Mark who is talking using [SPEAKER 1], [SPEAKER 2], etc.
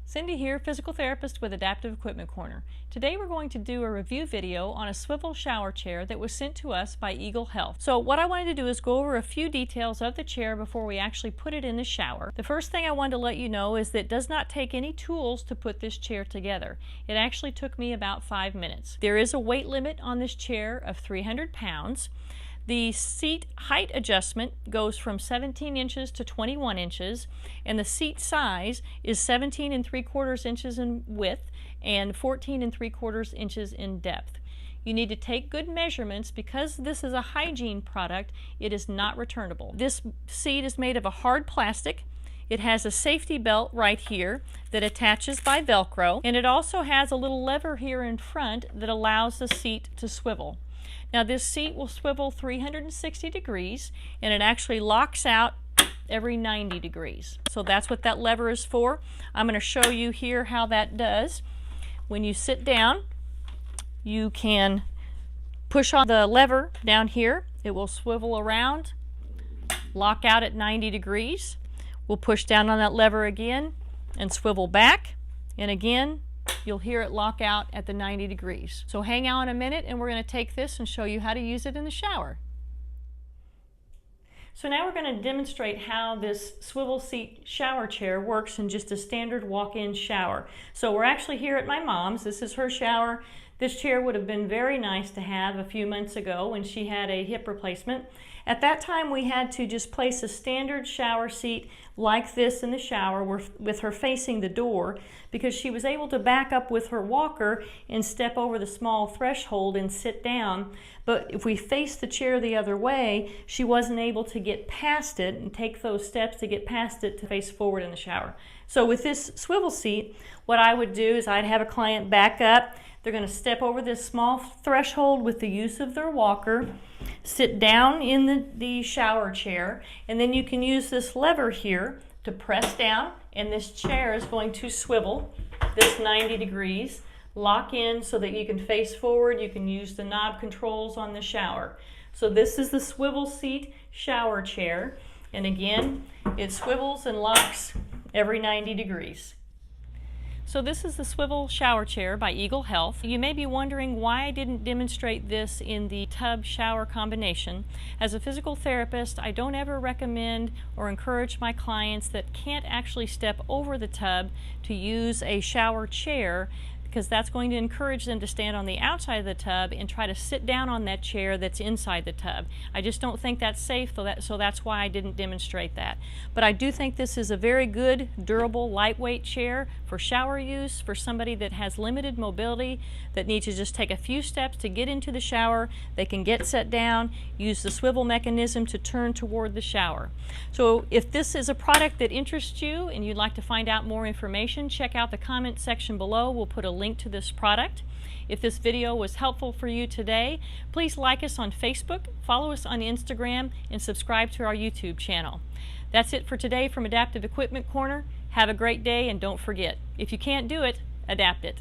[SPEAKER 1] Cindy here, physical therapist with Adaptive Equipment Corner. Today we're going to do a review video on a swivel shower chair that was sent to us by Eagle Health. So what I wanted to do is go over a few details of the chair before we actually put it in the shower. The first thing I wanted to let you know is that it does not take any tools to put this chair together. It actually took me about 5 minutes. There is a weight limit on this chair of 300 pounds. The seat height adjustment goes from 17 inches to 21 inches, and the seat size is 17 3/4 inches in width and 14 3/4 inches in depth. You need to take good measurements because this is a hygiene product. It is not returnable. This seat is made of a hard plastic. It has a safety belt right here that attaches by Velcro, and it also has a little lever here in front that allows the seat to swivel. Now this seat will swivel 360 degrees, and it actually locks out every 90 degrees. So that's what that lever is for. I'm going to show you here how that does. When you sit down, you can push on the lever down here. It will swivel around, lock out at 90 degrees. We'll push down on that lever again and swivel back, and again you'll hear it lock out at the 90 degrees. So hang on a minute and we're going to take this and show you how to use it in the shower. So now we're going to demonstrate how this swivel seat shower chair works in just a standard walk-in shower. So we're actually here at my mom's. This is her shower. This chair would have been very nice to have a few months ago when she had a hip replacement. At that time we had to just place a standard shower seat like this in the shower with her facing the door, because she was able to back up with her walker and step over the small threshold and sit down. But if we faced the chair the other way, she wasn't able to get past it and take those steps to get past it to face forward in the shower. So with this swivel seat, what I would do is I'd have a client back up. They're going to step over this small threshold with the use of their walker, sit down in the shower chair, and then you can use this lever here to press down, and this chair is going to swivel this 90 degrees, lock in so that you can face forward. You can use the knob controls on the shower. So this is the swivel seat shower chair, and again it swivels and locks every 90 degrees. So this is the swivel shower chair by Eagle Health. You may be wondering why I didn't demonstrate this in the tub shower combination. As a physical therapist, I don't ever recommend or encourage my clients that can't actually step over the tub to use a shower chair, because that's going to encourage them to stand on the outside of the tub and try to sit down on that chair that's inside the tub. I just don't think that's safe, so that's why I didn't demonstrate that. But I do think this is a very good, durable, lightweight chair for shower use for somebody that has limited mobility, that needs to just take a few steps to get into the shower. They can get set down, use the swivel mechanism to turn toward the shower. So if this is a product that interests you and you'd like to find out more information, check out the comment section below. We'll put a link to this product. If this video was helpful for you today, please like us on Facebook, follow us on Instagram, and subscribe to our YouTube channel. That's it for today from Adaptive Equipment Corner. Have a great day, and don't forget, if you can't do it, adapt it.